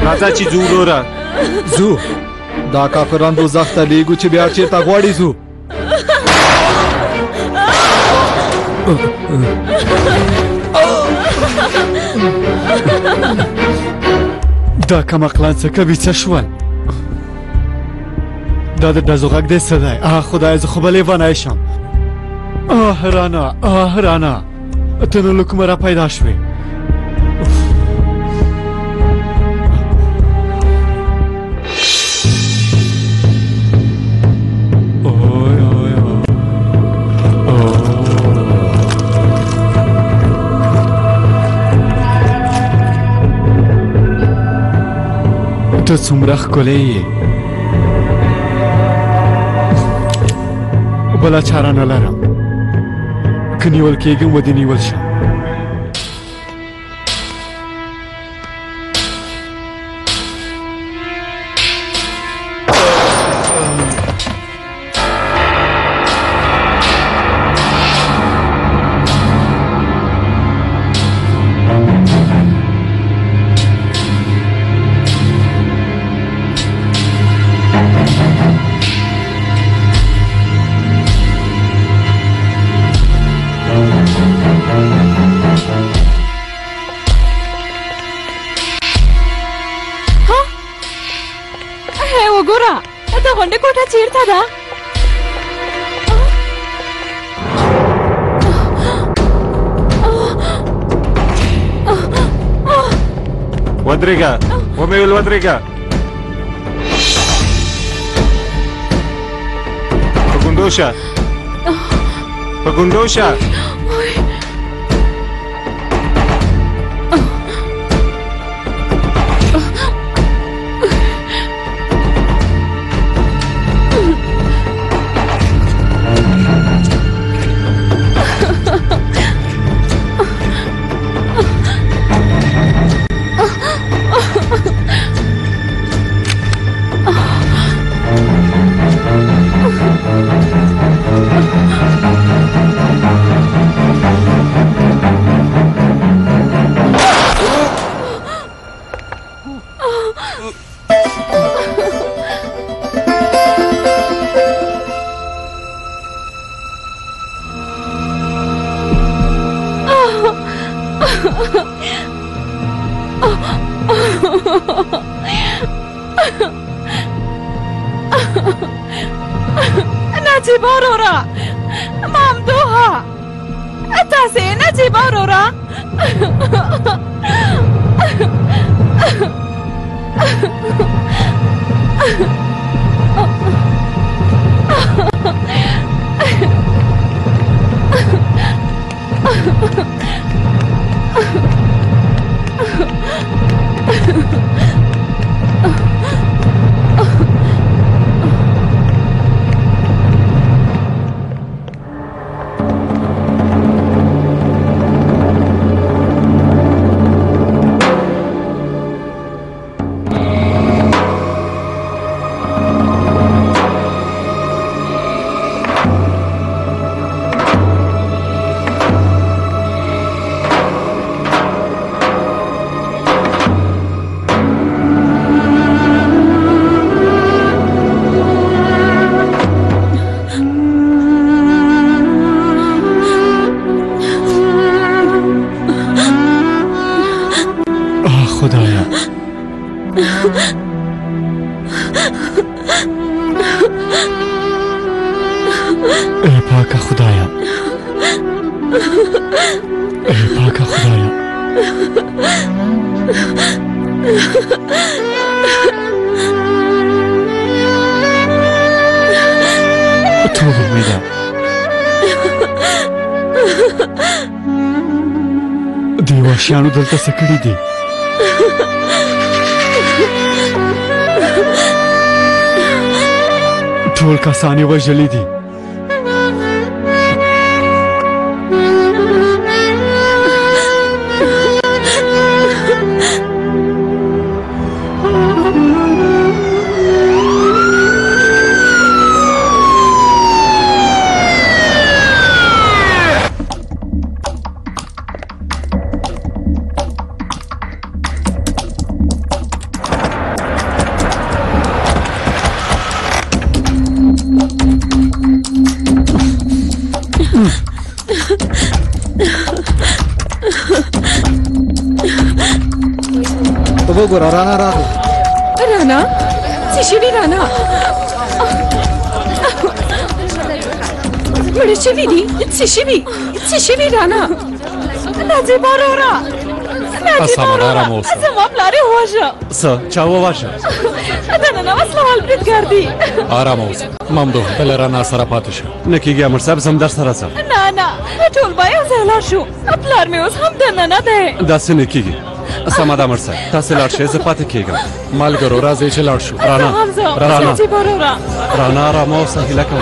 راځه چې ځو وروره. ځو دا کافران دوزخ ته لیږو چې بیا چېرته غواړي ځو. دا کمقلان څه کوي؟ څه شول؟ دا د ډزو غږ دی څه دی؟ خدایه زه خو به لیونی شم. رانا ته نو له کومه را پیدا شوې؟ ته څومره ښکلی یې، بله چاره نه لرم، که نیول کېږم و دې نیول شم. غونډه کوټه چیرته ده؟ ودرېږه، ومې ویل ودرېږه. په ګونډو شه، په ګونډو شه. نجیبه ورورا، ممدوحه، تاسې نجیبه ورورا. خدایا ای پاکه خدایا، ای پاکه خدایا. توبه میدم. دی وحشیانو دلته څه کړي دي؟ ټول کسان یې وژلي دي. وګوره رانا راغله. رانا څه شوي رانا؟ مړه شوي دي؟ څه شوي رانا؟ نجیبه وروره نجیبه وروره زما پلار یې وواژه. څه چا وواژه؟ دننه وسلوال بریدګر دي. ارامه اوسه ممدوح بله رانا سره پاتې شه. نه کېږي امر صاحب زه هم در سره ځم. نه ټول به یو ځای لاړ شو. پلار مې اوس هم دننه دی. داسې نه کېږي. سمه ده امر صاحب تاسې لاړ شئ زه پاتې کېږم. ملګرو راځئ چې لاړ شو. رانا ارامه اوسه هیله کوم.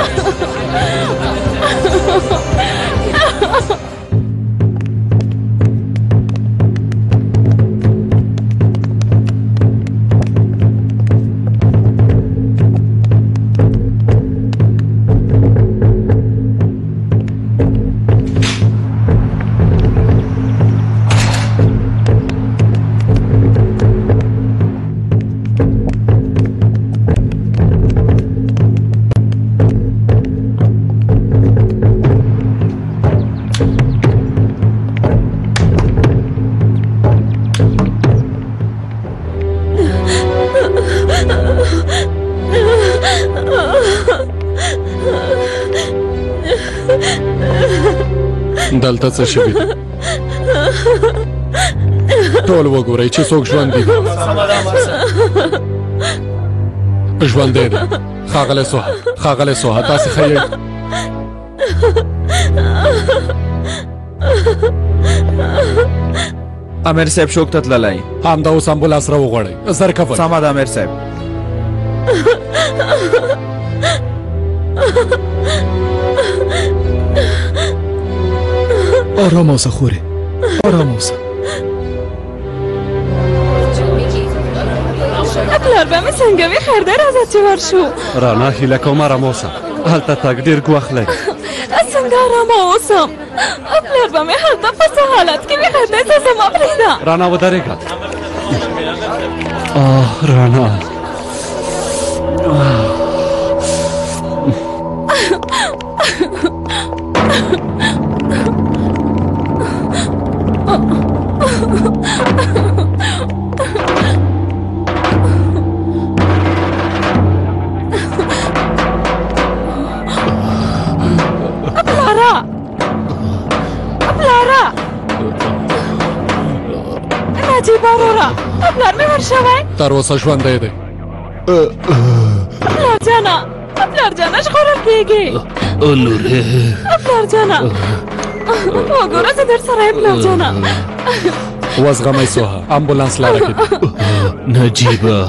دلته څه شوي دي؟ ټول وګورئ چې څوک ژوندي دي. ژوندی دی. ښاغلی سوها تاسې ښه یئ؟ امیر صاحب شوک ته تللی. همدا اوس امبولانس راوغواړئ. زر کوئ. سمه ده امیر صاحب. آرام اوسه خورې آرام اوسه. پلار به مې څنګه وي خیر دی راځه چې ورشو. رانا هیله کوم ارام اوسه هلته تګ ډېر ګوښ لري. څنګه ارامه اوسم؟ پلار به مې هلته په څه حالت کې وي خیر دی ته زما پرېږده. رانا ودرېږه. رانا نجیبه وروره پلار مې ورشوی. تر اوسه ژوندی دی. پلار جانه ژغورل کېږي. پلار جانه وګوره زه در سره یم پلار جانه. وزغمئ سوها امبولانس لاره کې دی. نجیبه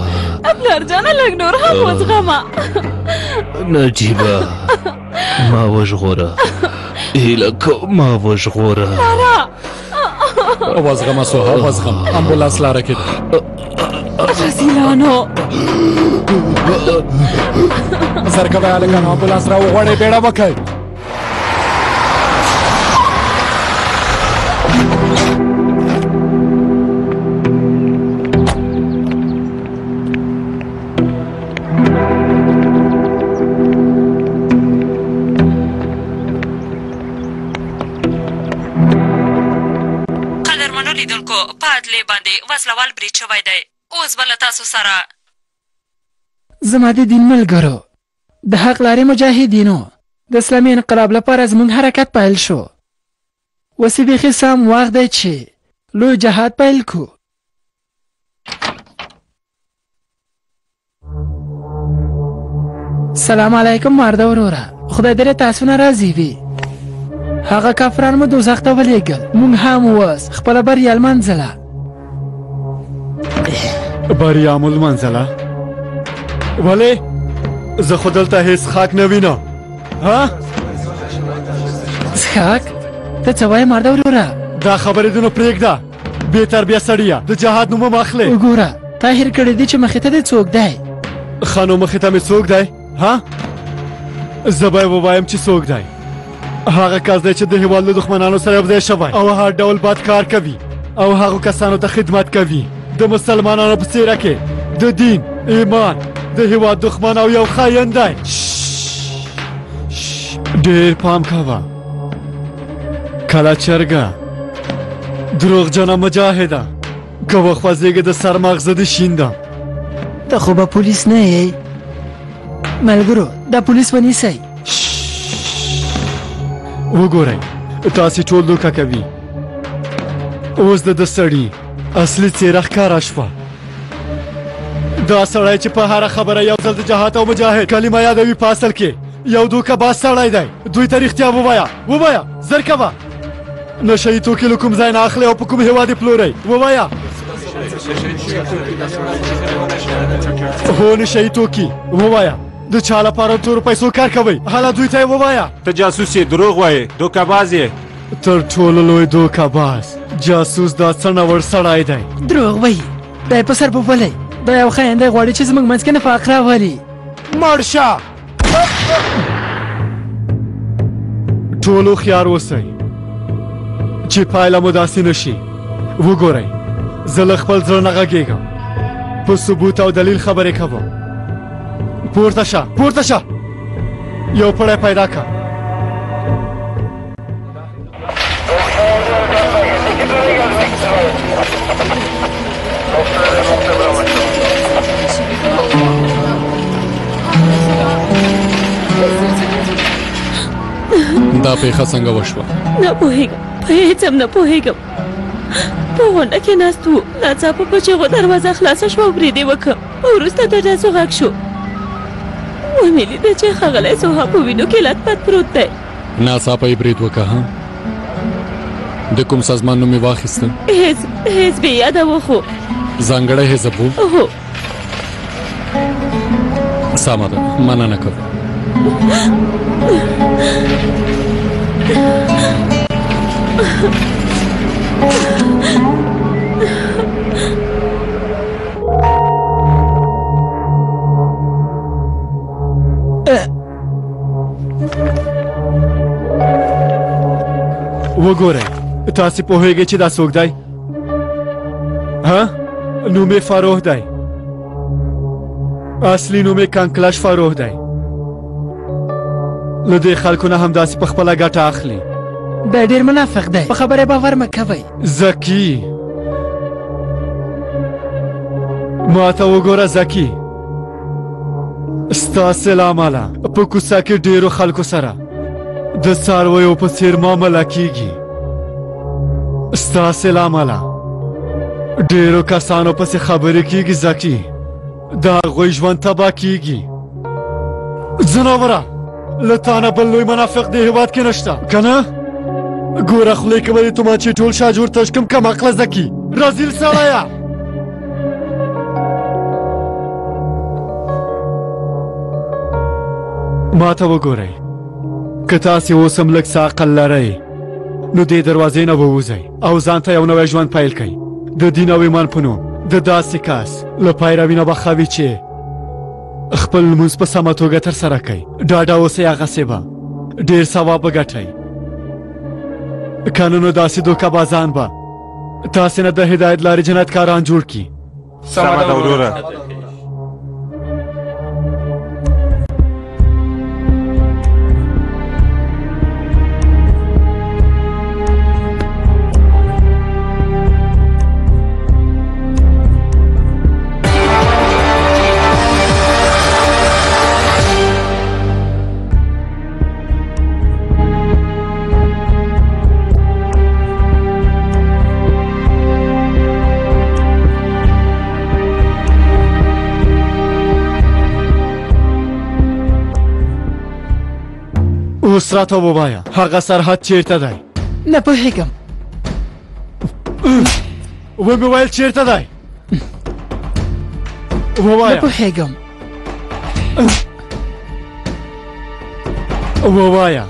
پلار جانه لږ نور هم وزغمه. نجیبه ما وژغوره هیله کوم ما وژغوره. وزغمه سوها وزغم امبولانس لاره کې دی. رزیلانو زر کوئ هلکانو امبولانس راوغواړئ بیړه وکئ. قدرمنو لیدونکو په عدلې باندې وسلوال برید شوی دی. اوس به له تاسو سره زما د دین ملګرو د حق لارې مجاهدینو د اسلامي انقلاب لپاره زموږ حرکت پیل شو. اوس یې بیخي سم وخت دی چې لوی جهاد پیل کړو. سلام علیکم مرده وروره خدای دې تاسو نه راضي وي. هغه کافران مو دوزخ ته ولېږل موږ هم اوس خپله بریا لمنځله. بریا مو لمنځله؟ ولې زه خو دلته هېڅ خاک نه وینم. څښاک ته څه وایې مرده وروره؟ دا خبرې دې نو پرېږده بې تربیه سړیه د جهاد نوم مه اخلې. وګوره تا هېر کړی دی چې مخې ته دې څوک دی. ښه نو مخې ته مې څوک دی؟ زه به یې ووایم چې څوک دی. هغه کس دی چې د هېواد له دښمنانو سره یو ځای شوی او هر ډول بد کار کوي او هغو کسانو ته خدمت کوي د مسلمانانو په څېره کې د دین ایمان د هېواد دښمن او یو خاین دی. ډېر پام کوه. کله چرګه دروغجنه مجاهده که وخوځېږې د سر ماغزه دې شیندم. ته خو به پولیس نه یې ملګرو دا پولیس ونیسئ. وګورئ تاسې ټول دوکه کوي. اوس د سړي اصلي څېره ښکاره شوه. دا سړی چې په هره خبره یو ځل د جهاد او مجاهد کلمه یادوي په اصل کې یو دوکه باز سړی دی. دوی ته رښتیا ووایه زر کوه. نشه یي توکي له کوم ځای نه اخلئ او په کوم هېواد یې پلورئ؟ ووایه. هو نشه یي توکي ووایه. د چا لپاره تورو پیسو کار کوئ؟ هله دوی ته یې ووایه. ته جاسوس یې، دروغ وایې، دوکه باز یې. تر ټولو لوی دوکه باز جاسوس دا څڼور سړی دی. دروغ وایي. دا یې په سر پوپلی. دا یو خاین دی غواړي چې زموږ منځ کې نفاق راولي. مړ شه. ټول هوښیار اوسئ چې پایله مو داسې نه شي. وګورئ زه له خپل زړه نه غږېږم، په ثبوت او دلیل خبرې کوم. پورته شه یو پړی پیدا که. دا پیښه څنګه وشوه؟ نه پوهېږم، په هېڅ هم نه پوهېږم. په غونډه کې ناست وو، ناڅاپه په چغو دروازه خلاصه شوه او برید یې وکړ. وروسته د ډزو غږ شو. ومې لیده چې ښاغلی سوها په وینو کې لت پت پروت دی. ناڅاپه یې برید وکړه؟ د کوم سازمان نوم یې واخیسته؟ حزب یې یاده و خو ځانګړی حزب و؟ هو. سمه ده، مننه کوم. وګورئ تاسې پوهېږئ چې دا څوک دی؟ نوم یې فاروح دی. اصلي نوم یې کنکلش فاروح دی. له دې خلکو نه همداسې په خپله ګټه اخلي. دا ډېر منافق دی، په خبره باور مه کوئ. زکي ما ته وګوره زکي، ستاسې له امله په کوڅه کې ډېرو خلکو سره د څارویو په څېر معامله کیږي. ستاسې له امله ډېرو کسانو پسې خبرې کیږي زکي. د هغوی ژوند تباه کیږي. ځناوره له تا نه بل لوی منافق دې هېواد کې نشته که نه؟ ګوره خولې کې به دې تومانچې ټول شاجور تش کړم کم عقله زکي رذیل سړیه. ما ته وګورئ که تاسې اوس هم لږ څه عقل لرئ نو دې دروازې نه به ووځئ او ځان ته یو نوی ژوند پیل کړئ د دین او ایمان په نوم. د داسې کس له پیروي نه به ښه وي چې خپل لمونځ په سمه توګه ترسره کوئ. ډاډه اوسئ هغسې به ډېر ثواب به ګټئ. که نه نو داسې دوکه بازان به تاسې نه د هدایت لارې جنتکاران جوړ کړي. سمه ده وروره. اوس راته ووایه هغه سرحد چیرته دی؟ نه پوهېږم. ومې ویل چیرته دی؟ ووایه. نه پوهېږم. ووایه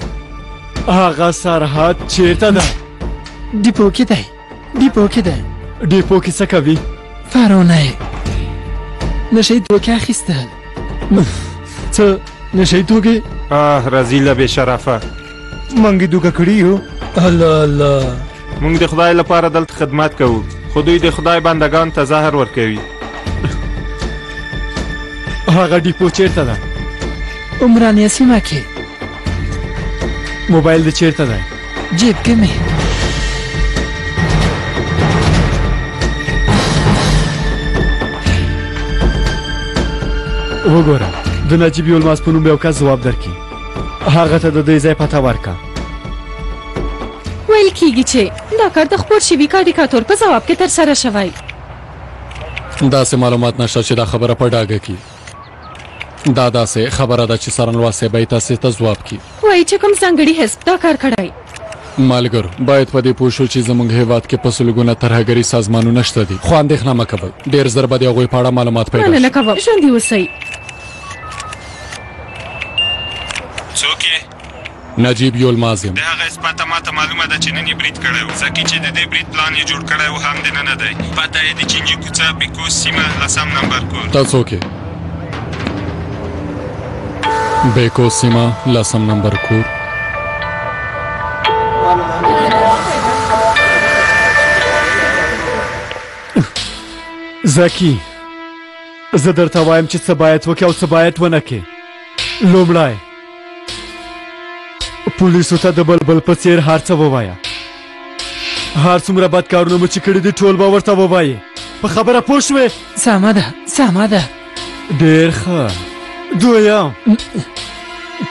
هغه سرحد چیرته دی؟ ډیپو کې دی. ډیپو کې دی. ډیپو کې څه کوي؟ فارونه نشه یي توکي اخیستل. څه نشه یي توکي؟ رذیله بې شرفه، موږ یې دوکه کړي یو. الله موږ د خدای لپاره دلته خدمت کوو خو دوی د خدای بندگان ته زهر ورکوي. هغه ډیپو چیرته ده؟ عمرانیه سیمه کې. موبایل دې چیرته دی؟ جیب کې مې. وګوره د نجیب یلماز په نوم یو کس ځواب درکړي هغه ته د دې ځای پته ورکړه ویل کېږي چې دا کار د خپور شوي کاریکاتور په ځواب کې ترسره شوی داسې معلومات نشته چې دا خبره په ډاګه کې دا داسې خبره ده چې څارنوال صاحب یې تاسې ته ځواب کړي وایي چې کوم ځانګړي حزب دا کار کړی مالګرو باید په دې پوه شو چې زموږ هیواد کې په سلګونه ترهګري سازمانونه شته دي خو اندېښنه مه کوئ ډېر ژر به د هغوی په اړه معلومات پیدا مننه کوم ژوندي اوسئ څوک یې نجیب یلماز یم د هغه اثباته ماته معلومه ده چې نن یې برید کړی و ځکه چې د دې برید پلان یې جوړ کړی و هم د نه دی پته یې د چینجي کوڅه پیکوس سیمه 10 نمبر کور ته څوک یې بیکو سیمه 10 نمبر کور زکی زه درته وایم چې څه باید وکړې او څه باید ونه کړې لومړی پولیسو ته د بلبل په څېر هر څه ووایه هر څومره بد کارونه مو چې کړي دي ټول به ورته ووایې په خبره پوه شوې سمه ده سمه ده ډېر ښه دویم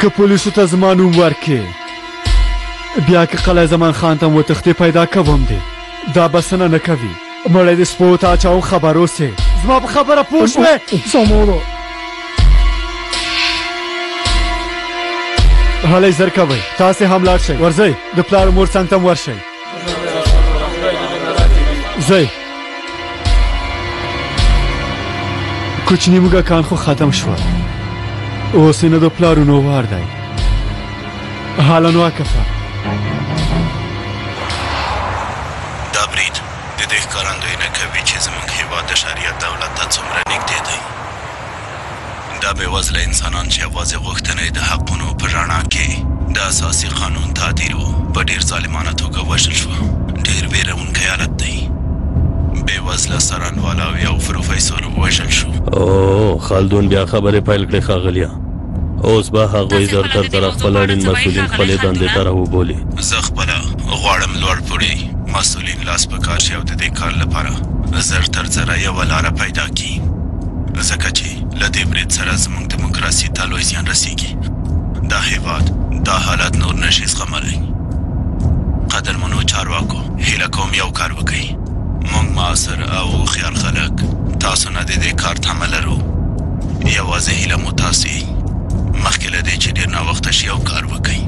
که پولیسو ته زما نوم ورکړې بیا که قلعه زمان خان ته مو تختې پیدا کوم دی دا بسنه نه کوي مړی د سپو ته اچوم خبر اوسې زما په خبره پوه شوې سمه ده هلی زر کوئ تاسې هم لاړ شئ ورځئ د پلار مور څنګ ته ورشئ ځئ کوچني موږکان خو ختم شوه اوس یې نه د پلارونو وار دی حالا نو واقفه دا برید د دې ښکارندویي نه کوي چې زموږ هېواد د شریعت دولت ته څومره نږدې دی دا بېوزله انسانان چې یوازې غوښتنه یې د حقونو په رڼا کې د اساسي قانون تعدیل و په ډېر ظالمانه توګه وژل شوه ډېر ویرونکی حالت دی بېوزله څارنوالاو او پروفیسور وژل شو او خالدون بیا خبرې پیل کړې ښاغلیه اوس به هغوی زر تر زره خپل اړین مسؤلین خپلې دندې ته راوبولي زه خپله غواړم لوړ پوړي مسؤلین لاس په کار شي او د دې کار لپاره زر تر زره یوه لاره پیدا کړي ځکه چې له دې برید سره زموږ دیموکراسي ته لوی زیان رسیږي دا هېواد دا حالت نور نشي زغملی قدرمنو چارواکو هیله کوم یو کار وکړئ موږ معاصر او هوښیار خلک تاسو نه د دې کار تمه لرو یوازې هیله مو تاسې مخکې له دې چې ډېر ناوخته شي یو کار وکړئ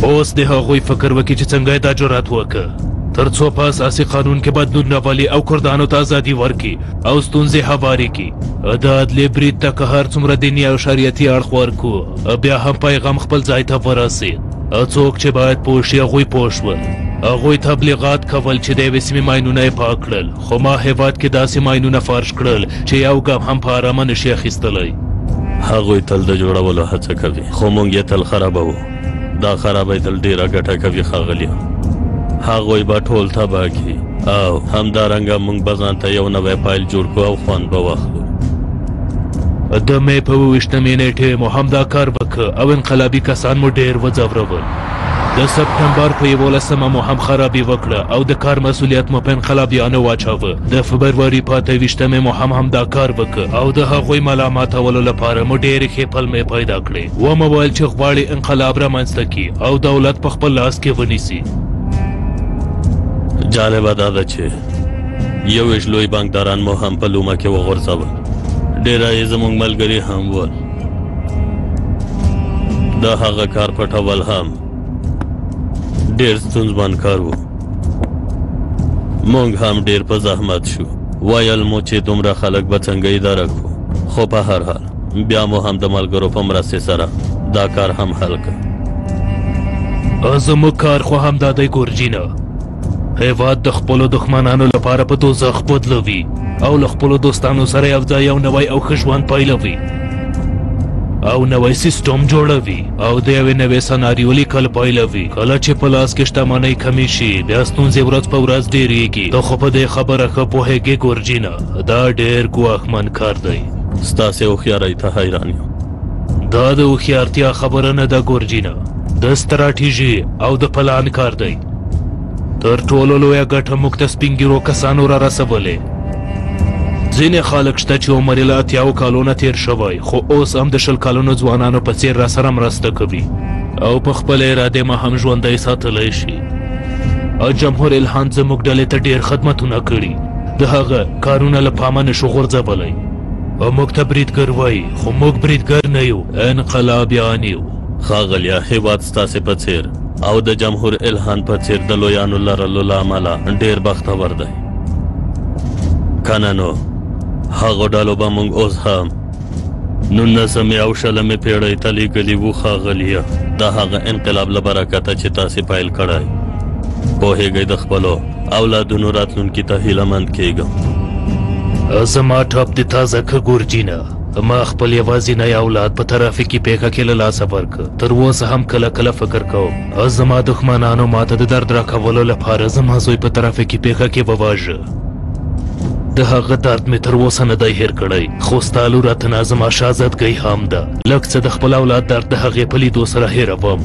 اوس د هغوی فکر وکړي چې څنګه یې دا جرأت وکړه تر څو په اساسي قانون کې بدلون راولي او کردانو ته ازادي ورکړي او ستونزې هوارې کړي د عدلي برید ته که هر څومره دیني او شریعتي اړخ ورکړو بیا هم پیغام خپل ځای ته ورسېد څوک چې باید پوه شي هغوی پوه شول هغوی تبلیغات کول چې د یوې سیمې ماینونه یې پاک کړل خو ما هېواد کې داسې ماینونه فرش کړل چې یو ګام هم په ارامه نشي اخیستلی هغوی تل د جوړولو هڅه کوي خو موږ یې تل خرابوو دا خرابی تل ډېره ګټه کوي ښاغلیه هغوی به ټول تباه کړي او همدارنګه موږ به ځان ته یو نوی پایل جوړ کړو او خوند به واخلو د مې په 28مې نېټې مو همدا کار وکړ او انقلابي کسان مو ډېر وځورول د سپټمبر په 11مه مو هم خرابي وکړه او د کار مسؤلیت مو په انقلابیانو واچاوه د فبروري په 28مې مو همدا کار وکړ او د هغوی ملامتولو لپاره مو ډېرې ښې پلمې پیدا کړې ومو ویل چې غواړي انقلاب رامنځته کړي او دولت په خپل لاس کې ونیسي جالبه دا ده چې یو ویش لوی بانکداران مو هم په لومه کې وغورځول ډېره یې زموږ ملګري هم ول د هغه کار پټول هم ډېر ستونزمن کار و موږ هم ډېر په زحمت شو ویل مو چې دومره خلک به څنګه اداره کړو خو په هر حال بیا مو هم د ملګرو په مرستې سره دا کار هم حل کړ زموږ کار خو همدا دی ګورجینه هېواد د خپلو دښمنانو لپاره په دوزخ بدلوي او له خپلو دوستانو سره یو ځای یو نوی او ښه ژوند پیلوي او نوی سیستم جوړوي او د یوې نوې سناریو لیکل پیلوي کله چې په لاس کې شتمنۍ کمې شي بیا ستونزې ورځ په ورځ ډېرېږي ته خو په دې خبره ښه پوهېږې ګورجینه دا ډېر ګواښمن کار دی ستاسې هوښیارۍ ته حیران یم دا د هوښیارتیا خبره نه ده ګورجینه د ستراتیژي او د پلان کار دی تر ټولو لویه ګټه موږ ته سپین ږیرو کسانو را رسولې ځینې خلک شته چې عمر یې له 80 کالو نه تیر شوی خو اوس هم د 20 کلونو ځوانانو په څیر راسره مرسته کوي او په خپل اراده ما هم ژوندی ساتلی شي او جمهور الهان زموږ ډلې ته ډېر خدمتونه کړي د هغه کارونه له پامه نشو غورځولی او موږ ته بریدګر وایي خو موږ بریدګر نه یو انقلابیان یو ښاغلیه هیواد ستاسې په څیر او د جمهور الهان په څیر د لویانو لرلو له امله ډېر بختور دی که نه نو هغو ډلو به موږ اوس هم 19 او 20 پیړۍ ته لیږلي وو ښاغلیه د هغه انقلاب له برکته چې تاسې پیل کړی پوهیږئ د خپلو اولادونو راتلونکي ته هیلهمند کیږم زما ټاپ د تازه که ګورجینه ما خپل یوازینی اولاد په ترافیکي پیښه کې له لاسه ورکړ تر اوسه هم کله کله فکر کوم زما دښمنانو ماته د درد راکولو لپاره زما زوی په ترافیکي پیښه کې وواژه د هغه درد مې تر اوسه نه دی هیر کړی خو ستا لورته زما شهزادګۍ هم ده لږ څه د خپل اولاد درد د هغې په لیدو سره هیروم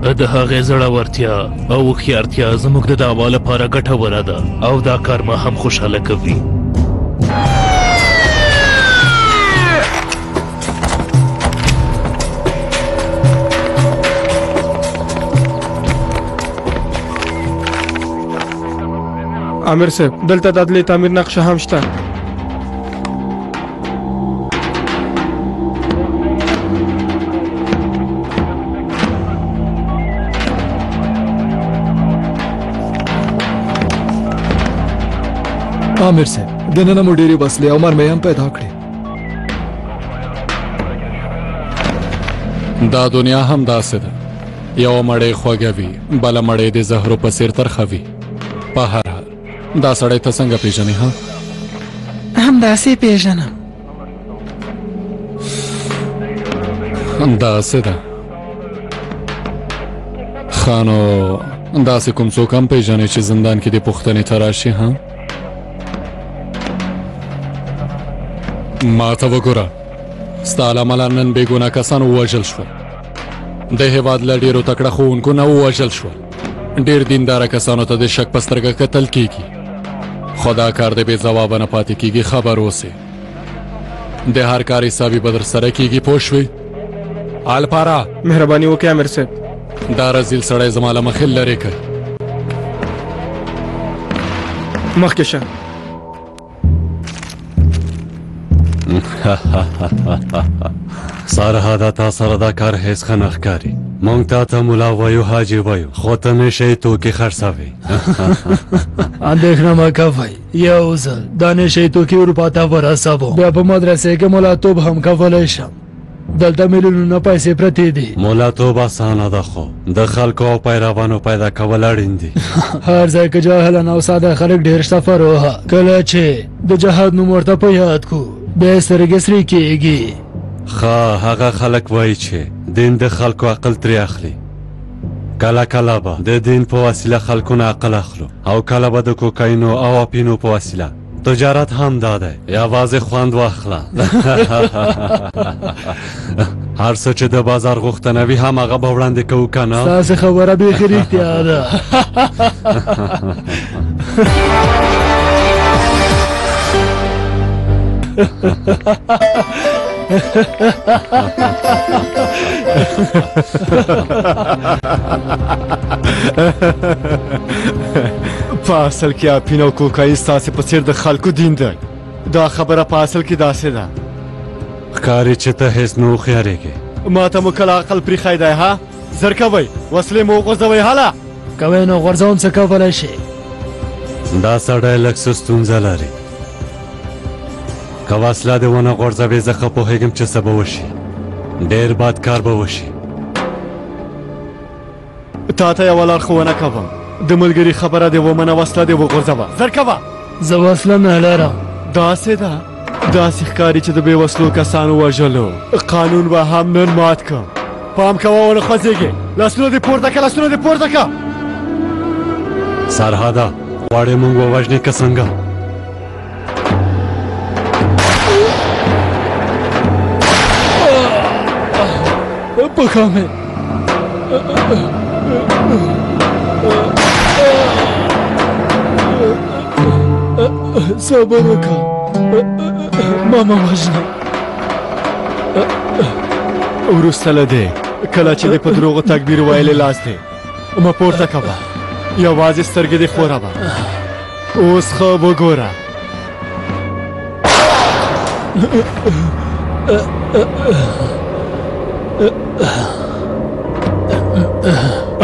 د هغې زړورتیا او هوښیارتیا زموږ د دعوا لپاره ګټوره ده او دا کار ما هم خوشحاله کوي امیر صاحب دلته د عدلي تعمیر نقشه هم شته امیر صاحب دننه مو ډېرې وسلې او مرمۍ هم پیدا کړې دا دنیا هم داسې ده یوه مړۍ خوږه وي بله مړۍ د زهرو په څېر ترخه وي په هر حال دا سړی ته څنګه پیژنې ها همداسې پیژنم داسې ده ښه نو داسې کوم څوک هم پیژنې چې زندان کې د پوښتنې ته راشي ها ما ته وګوره ستا له امله نن بېګناه کسان ووژل شول د هېواد له ډېرو تکړه ښوونکو نه ووژل شول ډېر دینداره کسانو ته د شک په سترګه کتل کیږي خو دا کار د بې ځوابه نه پاتې کیږي خبر اوسې د هر کار حسابي به در سره کیږي پوه شوې الپاره مهرباني وکړئ امیر صاحب دا رزیل سړی زما له مخې لرې کړ مخکې شه سرحده تا سره دا کار هیڅ ښه نه ښکاري موږ تا ته ملا وایو حاجي وایو خو ته نشئ توکي خرڅوې اندېښنه مه کوئ یو ځل دا نشئ توکي اروپا ته ورسوم بیا په مدرسې کې ملاتوب هم کولی شم دلته میلیونونه پیسې پرتې دي ملاتوب اسانه ده خو د خلکو او پیروانو پیدا کول اړین دي هر ځای کې جاهلان او ساده خلک ډېر سفر وه کله چې د جهاد نوم ورته په یاد کو بیا سترګې سرې کېږي ښه هغه خلک وایي چې دین د خلکو عقل ترې اخلي کله کله به د دین په وسیله خلکونه عقل اخلو او کله به د کوکاینو او اپینو په وسیله تجارت هم دا دی یوازې خوند واخله هر څه چې د بازار غوښتنه وي هماغه به وړاندې کوو که نه ستاسې خبره بیخي رښتیا ده په اصل کې اپین او کوکاین ستاسې په څېر د خلکو دین دی دا خبره په اصل کې داسې ده ښکاري چې ته هېڅ نه وخیارېږې ما ته مو کله عقل پرېښی دی ها زر کوئ وسلې مو وغورځوئ هله کوئ نو غورځوم څه کولی شي دا سړی لږ څه ستونزه لري که وسله دې ونه غورځوې زه ښه پوهېږم چې څه به وشي ډېر بد کار به وشي تا ته یوه لارښوونه کوم د ملګري خبره دې ومنه وسله دې وغورځوه زر کوه زه وسله نه لرم داسې ده داسې ښکاري چې د بې وسلو کسانو وژلو قانون به هم نن مات کړم پام کوه ونه خوځېږې لاسونه دې پورته کړه لاسونه دې پورته کړه سرحده غواړې موږ ووژنې که څنګه پښه مې صبر وکړه مه وژنه. وروسته له دې کله چې دې په دروغو تکبیر ویلې لاس دی مه پورته کوه، یوازې سترګې دې ښوروه. اوس ښه وګوره.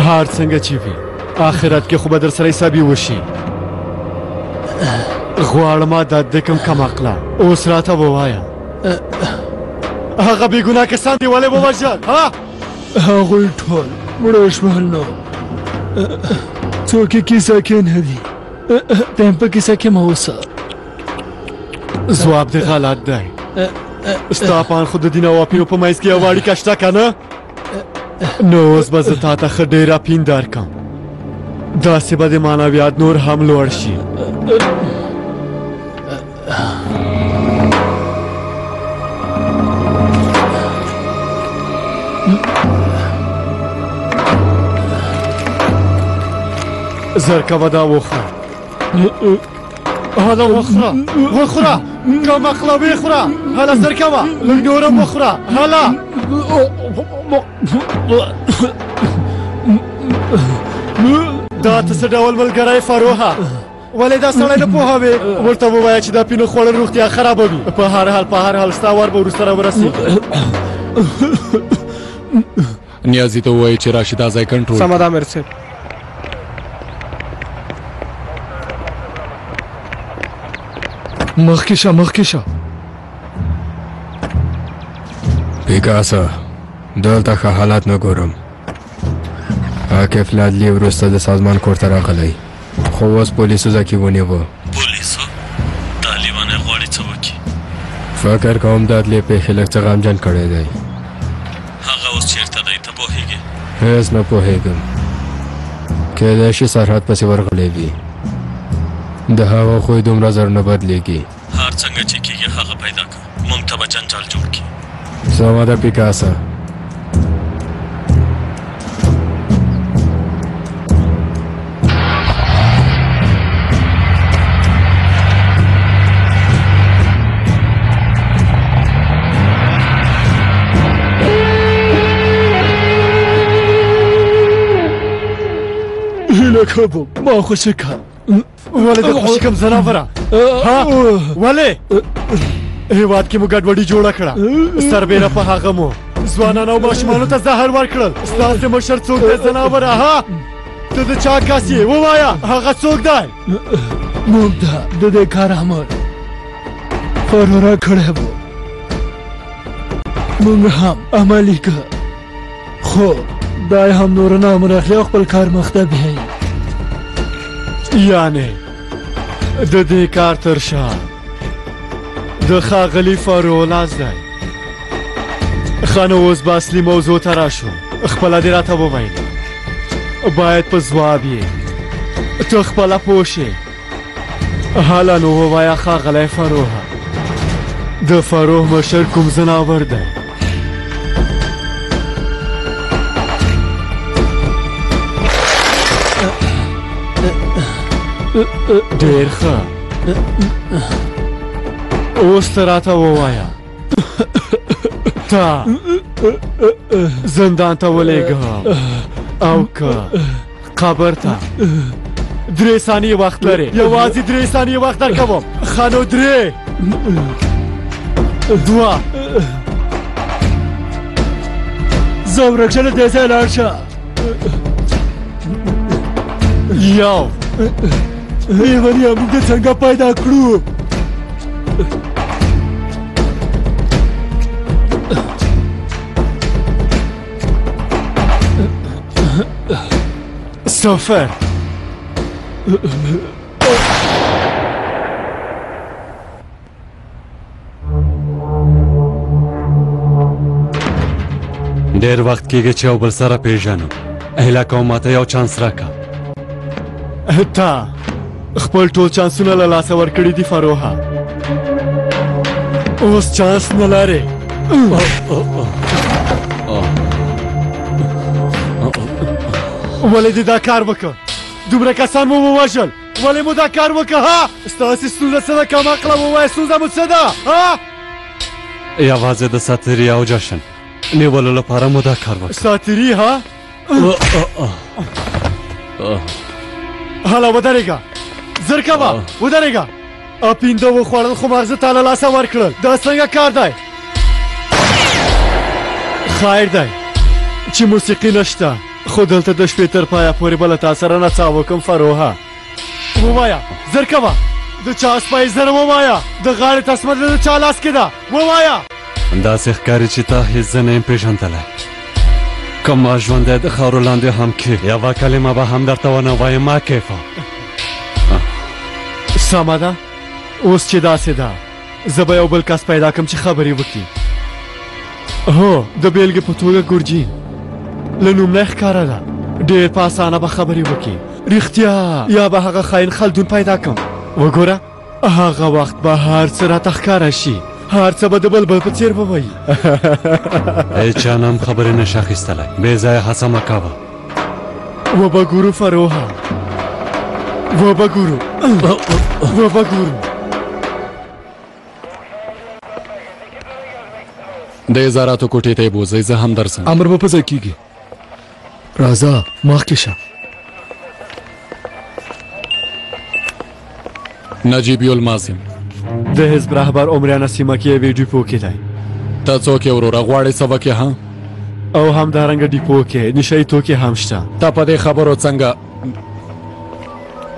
هر څنګه چې وي آخرت کې خو به در سره حسابي وشي. غواړم دا د کوم کم عقله اوس راته ووایه هغه بې ګناه کسان دې ولې ووژل؟ هغوی ټول مړه شول. نو څوک یې کیسه کې نه دي. ته هم په کیسه کې مه اوسه. ځواب دې غلط دی. ستا پان خو د دین او اپینو په منځ کې یوه اړیکه شته که نه؟ نو اوس به زه تا ته ښه ډېر اپین درکړم، داسې به دې معنویات نور هم لوړ شي. زر کوه دا وخوره. هله وخوره کم عقله ویخوره. هله زر کوه لږ نور هم وخوره. هله دا ته څه ډول ملګری فروحه؟ ولې دا سړی نه پوهوې؟ ورته ووایه چې دا پینو خوړل روغتیا خرابوي. په هر حال ستا وار به وروسته راورسېږي. نیازي ته ووایي چې راشي دا ځای کنټرول. سمه ده امیر صاحب. مخکې شه. پیکاسا دلته ښه حالات نه ګورم. عاقف لادلي وروسته د سازمان کور ته راغلی، خو اوس پولیسو ځکې ونیوه. پولیسو؟ طالبان غواړي څه وکړي؟ فکر کوم دادلي پیښې لږ څه غمجن کړی دی. هغه اوس چېرته دی ته پوهېږې؟ هېڅ نه پوهېږم. کیدای شي سرحد پسې ورغلی وي. د هغه خوی دومره زر نه بدلېږي. هر څنګه چې کېږي هغه پیدا کړه، موږ ته به جنجال جوړ کړي. سمه ده پیکاسا. هیله کوم ما خوشی کن. ولې د خوشي کوم زناوره؟ ولې هېواد کې مو ګډوډي جوړه کړه، سربېره په هغه مو ځوانانو او ماشومانو ته زهر ورکړل. ستاسې مشر څوک دی زناوره؟ ته د چا کس یې؟ ووایه هغه څوک دی؟ موږ د دې کار عمل فروره کړی و، موږ هم عملي که، خو دا یې هم نور نامونه اخلي او خپل کار مخ ته بیایي. یعنې د دې کار تر شا د ښاغلي فاروق لاس دی. ښه نو اوس به اصلي موضوع ته راشو. خپله دې راته وویلې، باید په ځواب یې ته خپله پوه شې. هله نو ووایه ښاغلی فاروقه، د فاروق مشر کوم زناور دی؟ ډېر ښه، اوس ته راته ووایه تا زندان ته ولېږم او که قبر ته 3 ثانیې وخت لرې، یوازې 3 ثانیې وخت درکوم. ښه نو 3 2 زه ورکشه له دې ځایه لاړ شه. 1 لیونیه موږ دې څنګه پیدا کړو؟ صفر. ډېر وخت کېږي چې یو بل سره پېژنو. هیله کوم ماته یو چانس راکړه. تا خپل ټول چانسونه له لاسه ورکړي دي فاروحه، اوس چانس نه لرې. ولې دې دا کار وکړ؟ دومره کسان مو ووژل، ولې مو دا کار وکړه؟ ستاسې ستونزه څه ده؟ کم عقله ووایه ستونزه مو څه ده؟ یوازې د ساتري او جشن نیولو لپاره مو دا کار وکړ. ساتري ها؟ هله ودرېږه، زر کوه ودرېږه. پینده وخوړل خو مغزه تا له لاسه ورکړل، دا څنګه کار دی؟ خیر دی چې موسیقي نشته، خو دلته د شپې تر پایه پورې به له تا سره نڅا وکړم. فروها ووایه، زر کوه، د چا سپی زر ووایه، د غاړې تسمه د چا لاس کې ده ووایه. داسې ښکاري چې تا هېڅ زه نه یم پېژندلی. که ما ژوندی د خاورو لاندې هم کې یوه کلمه به هم درته ونه وایم. ما کیفه سمه ده. اوس چې داسې ده زه به یو بل کس پیدا کړم چې خبرې وکړي. هو د بیلګې په توګه ګورجین له نوم نه ښکاره ده، ډېر په اسانه به خبرې وکړي. رښتیا یا به هغه خاین خلدون پیدا کړم. وګوره هغه وخت به هر څه راته ښکاره شي، هر څه به د بلبل په څېر به وایي. هېچا نه هم خبرې نشي اخیستلی، بې ځایه هڅه مه کوه. وبه ګورو فروها، وبه ګورو، وبه ګورو. د ازاراتو کوټې ته یې بوځئ، زه هم درځم. امر به په ځای کېږي. راځه مخکې شه. نجیب المازم د حزب رهبر عمریانه سیمه کې یوې ډیپو کې دی. ته څوک یې وروره؟ غواړې څه وکړې ها؟ او همدارنګه ډیپو کې نشهیي توکي هم شته. ته په دې خبرو څنګه؟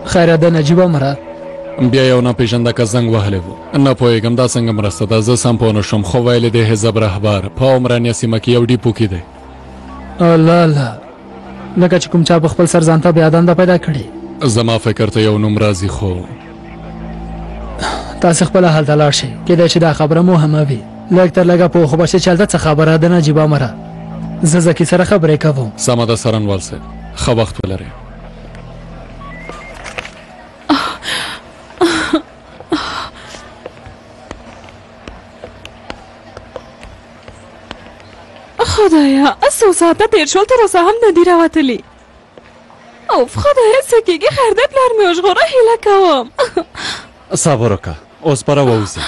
خیره ده نجیبه مره، بیا یو ناپېژنده کس زنګ وهلی و. نه پوهېږم دا څنګه مرسته ده، زه سم پوه نه شوم، خو ویلې د حزب رهبر په عمرانیه سیمه کې یو ډیپو کې دی. الله الله، لکه چې کوم چا په خپل سر ځان ته بیا دنده پیدا کړې. زما فکر ته یو نوم راځي، خو تاسې خپله هلته لاړ شئ، کیدای چې دا خبره مهمه وي. لږ تر لږه پوه خو به شئ چې هلته څه خبره ده. نجیبه مره، زه زکي سره خبرې کوم. سمه ده سرنوال صاحب، ښه وخت ولرئ. خدایا څو ساعته تېر شول تر اوسه هم نه دي راوتلي. اوف خدایا څه کېږي؟ خیر دی پلار مې وژغوره، هیله کوم. صبر وکړه، اوس به راووځي.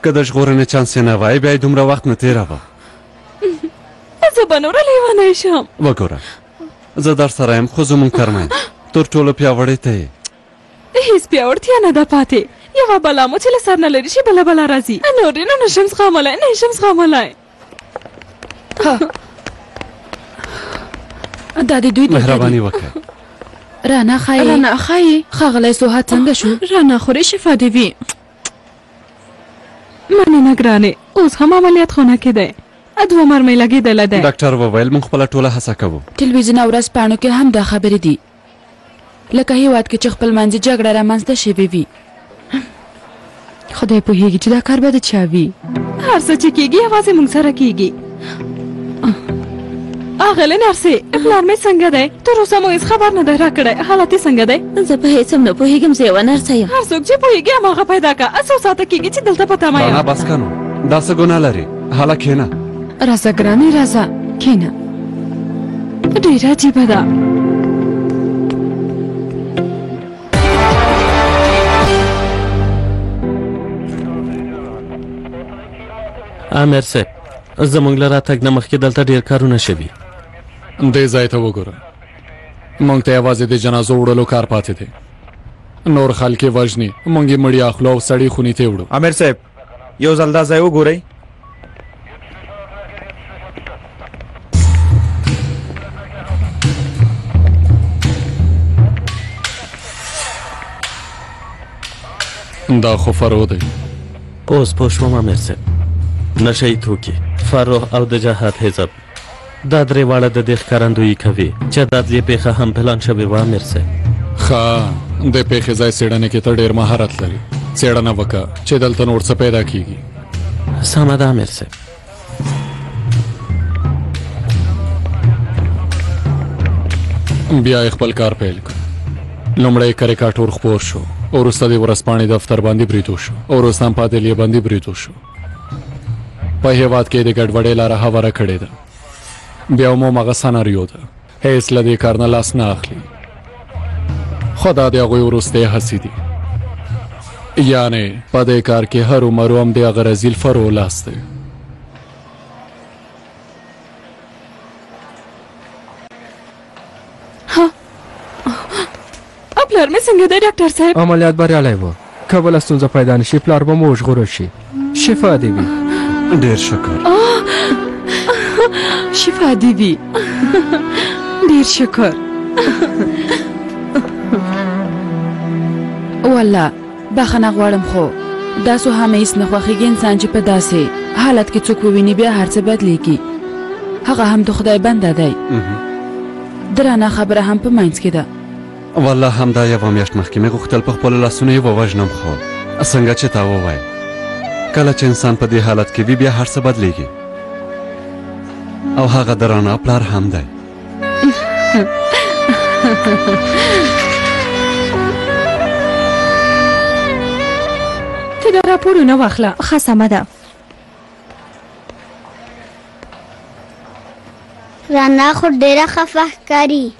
که د ژغورنې چانس یې نه وای بیا یې دومره وخت نه تېروه. زه به نوره لیونی شم. وګوره زه در سره یم، خو زموږ ترمنځ تر ټولو پیاوړې ته یې. هېڅ پیاوړتیا نه ده پاتې. یوه بلا مو چې له سر نه لرې شي بله بلا راځي. نور یې نو نشم زغملی، نه شم زغملی. دا د دوی مهرباني وکړه. رانا ښایي ښاغلی سوها څنګه شو؟ رانا خورې شفا دې وي. مننه ګرانې، اوس هم عملیات خونه کې دی، 2 مرمۍ لګېدلی دی. ډاکټر وویل موږ خپله ټوله هڅه کوو. ټلویزیون او ورځپاڼو کې هم دا خبرې دي، لکه هېواد کې چې خپلمنځي جګړه رامنځته شوې وي. خدای پوهېږي چې دا کار به د چا وي. هر څه چې کېږي یوازې موږ سره کېږي. اغلې نرسې، پلار مې څنګه دی؟ تر اوسه مو هېڅ خبر نه دی راکړی. حالت یې څنګه دی؟ زه په هېڅ هم نه پوهېږم، زه یوه نرسه یم. هر څوک چې پوهېږي هماغه پیدا کړه. څو ساعته کېږي چې دلته په تمه یم. رانا بس که نو، دا څه ګناه لري؟ هله کښېنه. راځه ګرانې راځه کښېنه. ډېره عجیبه ده. امیر صاحب زموږ له راتګ نه مخکې دلته ډېر کارونه شوي. دې ځای ته وګوره، موږ ته یوازې د جنازو وړلو کار پاتې دی. نور خلک یې وژني، موږ یې مړي اخلو او سړي خونې ته وړو. امیر صاحب یو ځل دا ځای وګورئ. دا خو فرو دی. اوس پوه شوم امیر صاحب، نشهیي توکي، فروغ او د جهاد حزب دا درې واړه د دې ښکارندویي کوي چې د عدلیې پېښه هم پلان شوې وه. امیر صاحب ښه، د پېښې ځای څېړنې کې ته ډېر مهارت لري. څېړنه وکړه چې دلته نور څه پیدا کېږي. سمه ده امیر صاحب. بیا یې خپل کار پیل کړ. لومړی کریکاټور خپور شو، وروسته د ورځپاڼې دفتر باندې برید وشو، وروسته هم په عدلیې باندې برید وشو. په هېواد کې د ګډوډۍ لاره هواره کړې ده. بیا هم هماغه سناریو ده، هېڅ له دې کار نه لاس نه اخلي. خو دا د هغوی وروستۍ هڅې دي. یعنې په دې کار کې هرومرو هم د هغه رذیل فرو لاس دی. څنګه دی ډاکټر صاحب؟ عملیات بریالی و که بله ستونزه پیدا نه شي پلار به مو وژغورل شي شفا دې وي. ډېر شکر. شفا دې وي. ډېر شکر. والله بخښنه غواړم خو داسو هم هیڅ نه خوښېږي انسان چې په داسې حالت کې څوک وویني بیا هر څه بدلېږي. هغه هم د خدای بنده دی. درانه خبره هم په منځ کې ده. والله همدا یوه میاشت مخکې مې غوښتل په خپلو لاسونو یې ووژنم خو څنګه چې تا ووایه کله چې انسان په دې حالت کې وي بیا هر څه بدلېږي او هغه درانه پلار هم دی. ته دا راپورونه واخله. ښه سمه ده. رانا خو ډېره خفه ښکاري.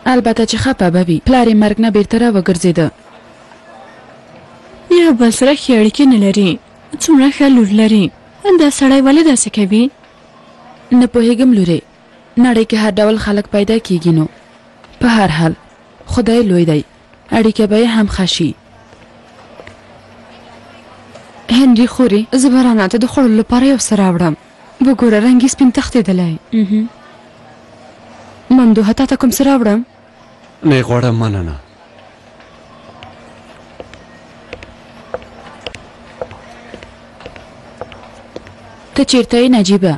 البته چې خفه به وي پلار یې مرګ نه بیرته راوګرځېده. یو بل سره ښې اړیکې نه لري. څومره ښه لور لري. دا سړی ولې داسې کوي؟ نه پوهېږم لورې نړۍ کې هر ډول خلک پیدا کیږي نو په هر حال خدای لوی دی اړیکه به یې هم ښه شي. هنري خوري زه به رانا ته د خوړلو لپاره یو څه راوړم. وګوره رنګ یې سپین تښتېدلی. ممدوحه تا ته کوم څه راوړم؟ نه غواړم مننه. ته چیرته یې نجیبه؟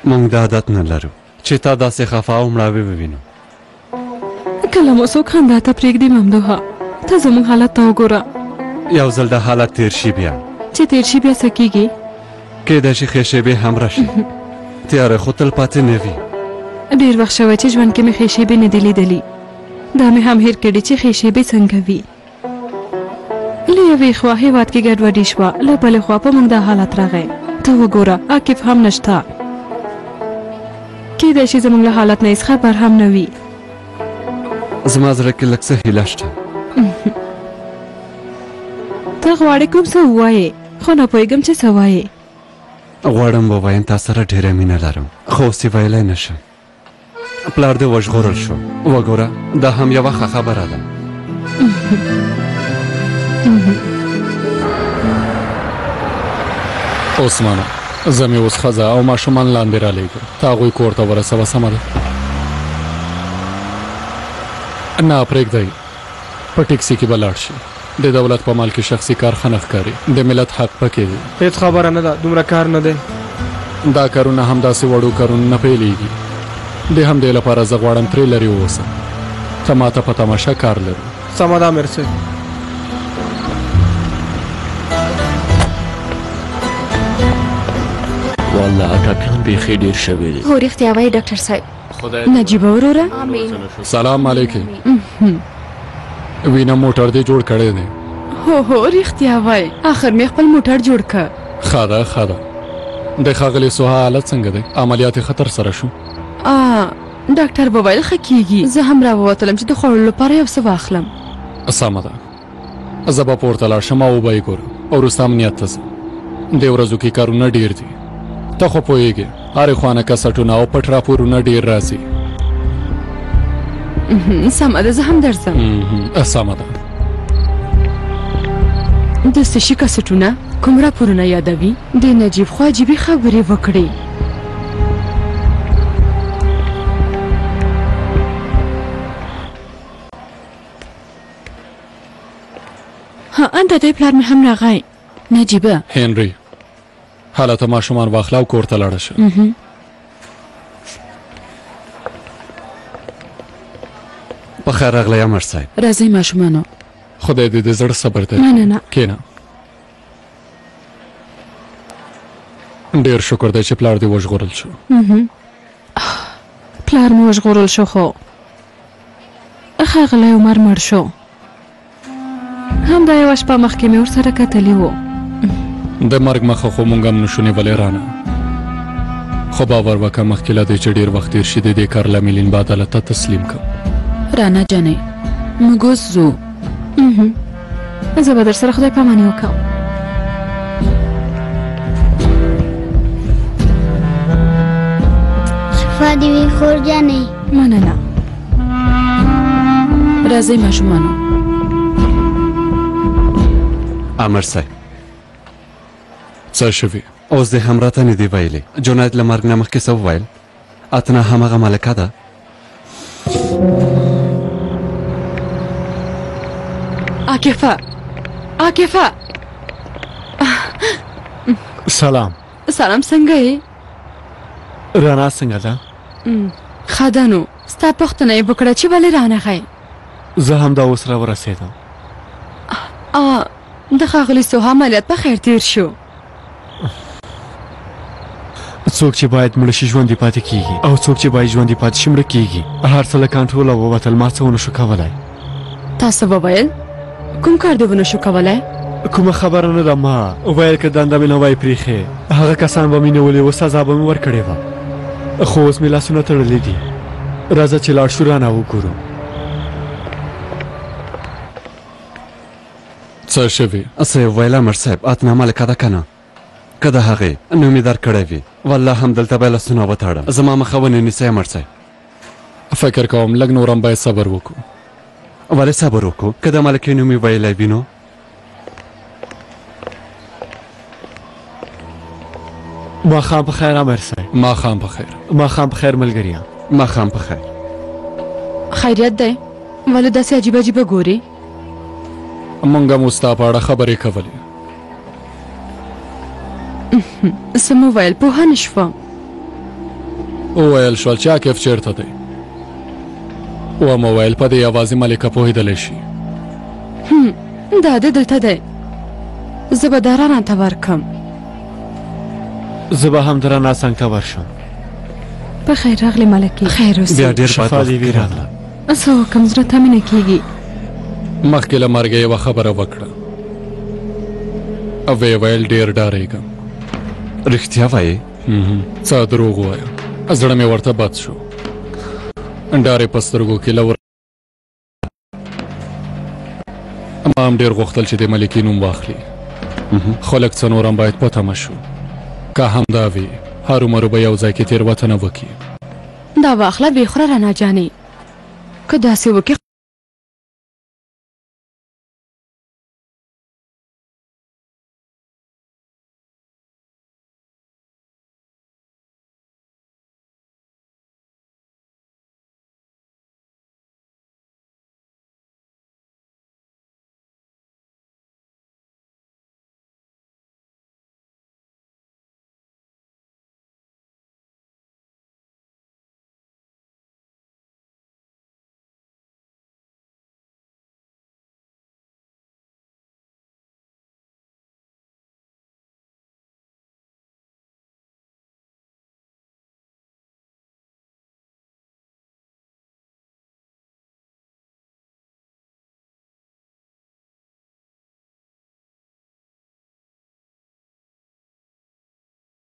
موږ دا عادت نه لرو چې تا داسې خفه او مړاوې ووینو. کله مو څوک خندا ته پرېږدي ممدوحه؟ ته زموږ حالت ته وګوره. یو ځل د حالت تیر شي بیا چې تیر شي بیا څه کېږي؟ کېدای شي ښې شېبې هم راشي. تیاره خو تل پاتې نه وي. ډېر وخت شوی چې ژوند کې مې ښې شېبې نه دي لیدلي. دا مې هم هېر کړي چې ښې شېبې څنګه وي. له یوې خوا هېواد کې ګډوډي شوه له بلې خوا په موږ دا حالت راغی. ته وګوره عاقف هم نشته. کېدای شي زموږ له حالت نه هېڅ خبر هم نه وي. زما زړه کې لږ څه هیله شته. ته غواړې کوم څه ووایې خو نه پوهېږم چې څه وایې. غواړم ووایم تا سره ډېره مینه لرم خو اوس یې ویلی نه شم. پلار دې وژغورل شو. وګوره دا هم یوه ښه خبره ده. عثمانه زه مې اوس ښځه او ماشومان لاندې رالیږم ته هغوی کور ته ورسوه سمه ده؟ نه پرېږدئ په ټیکسي کې به لاړ شي. د دولت په مال کې شخصي کار ښه نه ښکاري. د ملت حق پکې دی. هیڅ خبره نه ده دومره کار نه دی. دا کارونه هم داسې وړو کارونه نه پیلېږي. د همدې لپاره زه غواړم ترې لرې واوسم. ته ما ته په تماشه کار لرو. سمه ده امیر صاحب. والله ټاکان بیخي ډېر شوی دی. هو رښتیا وایي ډاکټر صاحب. نجیبه وروره. سلام علیکم. وینه موټر دې جوړ کړی دی. هو رښتیا وایي آخر مې خپل موټر جوړ کړ. ښه ده ښه ده. د ښاغلې سوها حالت څنګه دی؟ عملیات یې خطر سره شو. ډاکټر وویل ښه کېږي. زه هم راووتلم چې د خوړلو لپاره یو څه واخلم. سمه ده. زه به پورته لاړ شم او وبه یې ګورم او وروسته امنیت ته ځم. دې ورځو کې کارونه ډېر دي. ته خو پوهېږې هرې خوا نه کسټونه او پټ راپورونه ډېر راځي. سمه ده زه هم درځم. سمه ده. د څه شي کسټونه کوم راپورونه یادوي؟ د نجیب خو عجیبې خبرې وکړې. انت دی پلار مې هم راغی. نجیبه هنري حالته ماشومان واخله او کور ته لاړه شه. په خیر راغلی امر صاحب. راځئ ماشومانو. خدای دې د زړه صبر دی. مننه. کښېنه. ډېر شکر دی چې پلار دې وژغورل شو. پلار مې وژغورل شو خو ښاغلی عمر مړ شو. همدا یوه شپه مخکې مې ورسره کتلي وو. د مرګ مخه خو مونږ هم نشو نیولی رانه. خو باور وکړه مخکې له دې چې ډېر وخت تېر شي د دې کار لاملین به عدالت ته تسلیم کړم. رانا جانې موږ اوس ځو. زه به در سره خدای پاماني وکړم. شفا دې وي خور جانې. مننه. راځئ ماشومانو. امر صاحب څه شوي؟ اوس دې هم راته نه دي ویلي. جنید له مرګ نه مخکې څه وویل؟ اتنا همغه ملکه ده. عاکفه عاکفه. سلام. سلام څنګه یې؟ رانا څنګه ده؟ ښه ده نو. ستا پوښتنه یې وکړه چې ولې رانغی؟ زه هم دا اوس راورسېدم. د ښاغلي سوها عملیات په خیر تیر شو. څوک چې باید مړه شي ژوندي پاتې کیږي او څوک چې باید ژوندي پاتې شي مړه کیږي. هر څه له کنټروله ووتل. ما څه ونه شو کولی. تاسو وویل کوم کار دې ونه شو کولی؟ کومه خبره نه ده. ما ویل که دنده مې نه وای پرېښې هغه کسان به مې نیولې و، سزا به مې ورکړې وه، خو اوس مې لاسونه تړلي دي. راځه چې لاړ شو رانه وګورو. څه شوي؟ څه یې ویل امر صاحب؟ اتنا ملکه ده که نه؟ که د هغې نوم یې درکړی وي والله همدلته به یې لاسونه وتړم. زما مخه ونه نیسئ امر صاحب. فکر کوم لږ نور هم باید صبر وکړو. ولې صبر وکړو؟ که د ملکې نوم یې ویلی وي نو؟ ماښام په خیر امر صاحب. ماښام په خیر. ماښام په خیر ملګریان. ماښام په خیر. خیریت دی؟ ولې داسې عجیبه عجیبه ګورې؟ مونږ هم ستا په اړه خبرې کولې. څه مو ویل؟ پوهه نه شوم. وویل شول چې عاکف چېرته دی. ومو ویل په دې یوازې ملکه پوهېدلی شي. دا د دلته دی. زه به دا رانه ته ورکم. زه به هم د رڼا څنګ ته ورشم. په خیر راغلې ملکې. خیر اوسې. بیا ډېر شفا دې وي راغله. څه وکړم زړه ته مې نه کېږي. مخکې له مرګه یوه خبره وکړه. ویې ویل ډېر ډارېږم. رښتیا وایې؟ څه دروغ ووایم. زړه مې ورته بد شو. ډارې په سترګو کې له ما هم ډېر غوښتل چې د ملکې نوم واخلي، خو لږ څه نور هم باید په تمه شو. که همدا وي هرومرو به یو ځای کې تېروتنه وکړي. دا واخله ویې خوره رڼا جانې. که داسې وکړي